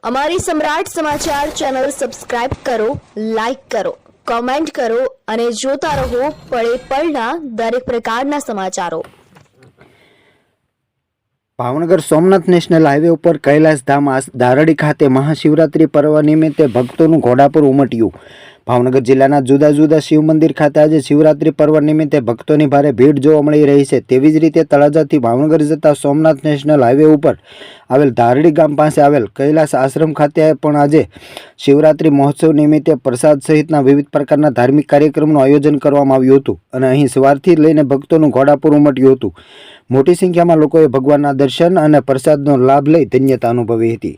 અમારી સમ્રાટ સમાચાર ચેનલ સબસ્ક્રાઇબ કરો, લાઈક કરો, કોમેન્ટ કરો અને જોતા રહો પળે પળના દરેક પ્રકારના સમાચારો। ભાવનગર સોમનાથ નેશનલ હાઈવે ઉપર કૈલાસધામ દારડી ખાતે મહાશિવરાત્રી પર્વ નિમિત્તે ભક્તોનું ઘોડાપુર ઉમટ્યું। ભાવનગર જિલ્લાના જુદા જુદા શિવ મંદિર ખાતે આજે શિવરાત્રી પર્વ નિમિત્તે ભક્તોની ભારે ભીડ જોવા મળી રહી છે। તેવી જ રીતે તળાજાથી ભાવનગર જતા સોમનાથ નેશનલ હાઈવે ઉપર આવેલ દારડી ગામ પાસે આવેલ કૈલાસ આશ્રમ ખાતે પણ આજે શિવરાત્રી મહોત્સવ નિમિત્તે પ્રસાદ સહિતના વિવિધ પ્રકારના ધાર્મિક કાર્યક્રમનું આયોજન કરવામાં આવ્યું હતું અને અહીં સવારથી લઈને ભક્તોનું ઘોડાપુર ઉમટ્યું હતું। મોટી સંખ્યામાં લોકોએ ભગવાનના દર્શન અને પ્રસાદનો લાભ લઈ ધન્યતા અનુભવી હતી।